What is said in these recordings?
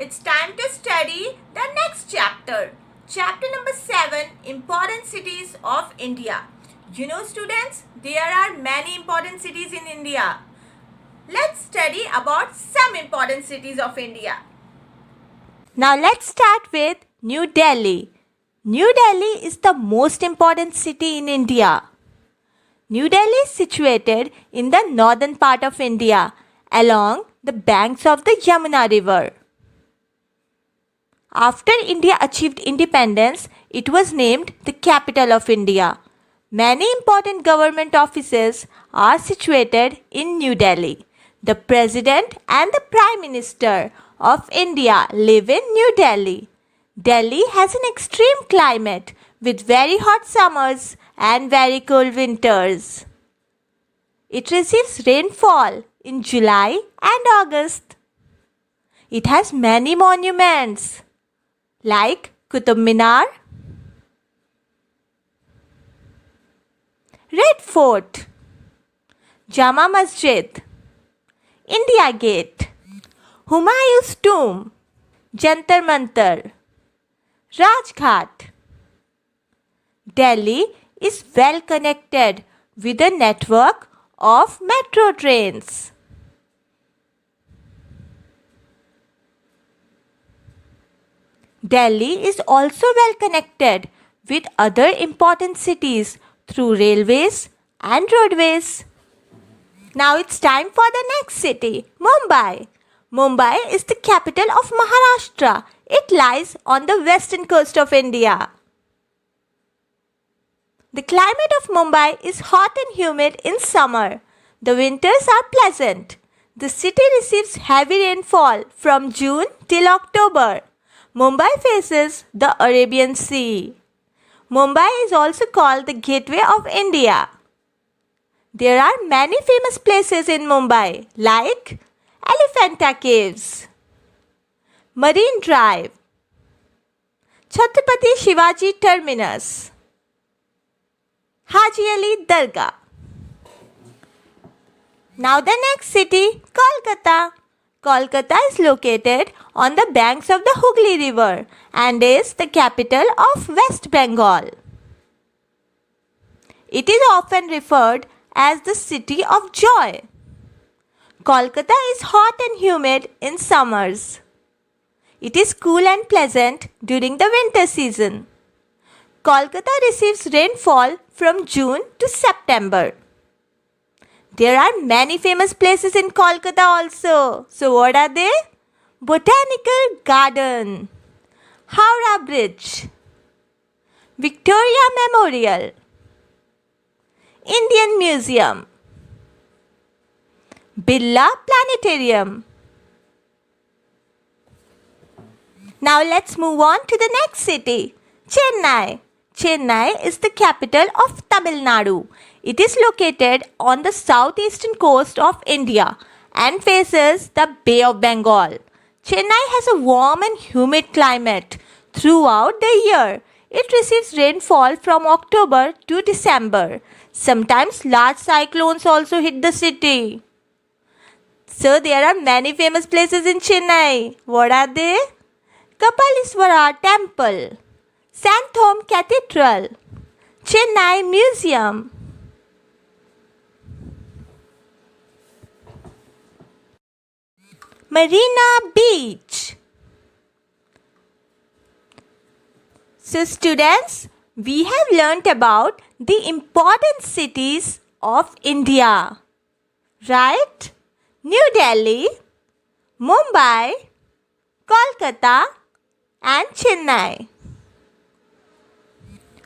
it's time to study the next chapter. Chapter number 7, Important Cities of India. You know students, there are many important cities in India. Let's study about some important cities of India. Now let's start with New Delhi. New Delhi is the most important city in India. New Delhi is situated in the northern part of India, along the banks of the Yamuna River. After India achieved independence, it was named the capital of India. Many important government offices are situated in New Delhi. The President and the Prime Minister of India live in New Delhi. Delhi has an extreme climate with very hot summers and very cold winters. It receives rainfall in July and August. It has many monuments like Qutub Minar, Red Fort, Jama Masjid, India Gate, Humayun's Tomb, Jantar Mantar, Rajghat. Delhi is well connected with a network of metro trains. Delhi is also well connected with other important cities through railways and roadways. Now it's time for the next city, Mumbai. Mumbai is the capital of Maharashtra. It lies on the western coast of India. The climate of Mumbai is hot and humid in summer. The winters are pleasant. The city receives heavy rainfall from June till October. Mumbai faces the Arabian Sea. Mumbai is also called the Gateway of India. There are many famous places in Mumbai like Elephanta Caves, Marine Drive, Chhatrapati Shivaji Terminus, Haji Ali Dargah. Now the next city, Kolkata. Kolkata is located on the banks of the Hooghly River and is the capital of West Bengal. It is often referred as the city of joy. Kolkata is hot and humid in summers. It is cool and pleasant during the winter season. Kolkata receives rainfall from June to September. There are many famous places in Kolkata also. So what are they? Botanical Garden, Howrah Bridge, Victoria Memorial, Indian Museum, Birla Planetarium. Now let's move on to the next city, Chennai. Chennai is the capital of Tamil Nadu. It is located on the southeastern coast of India and faces the Bay of Bengal. Chennai has a warm and humid climate throughout the year. It receives rainfall from October to December. Sometimes large cyclones also hit the city. So there are many famous places in Chennai. What are they? Kapaleswara Temple, Santhom Cathedral, Chennai Museum, Marina Beach. So students, we have learnt about the important cities of India, right? New Delhi, Mumbai, Kolkata and Chennai.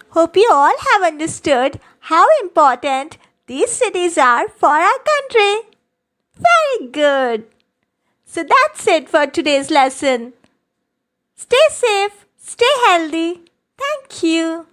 Hope you all have understood how important these cities are for our country. Very good. So that's it for today's lesson. Stay safe, stay healthy. Thank you.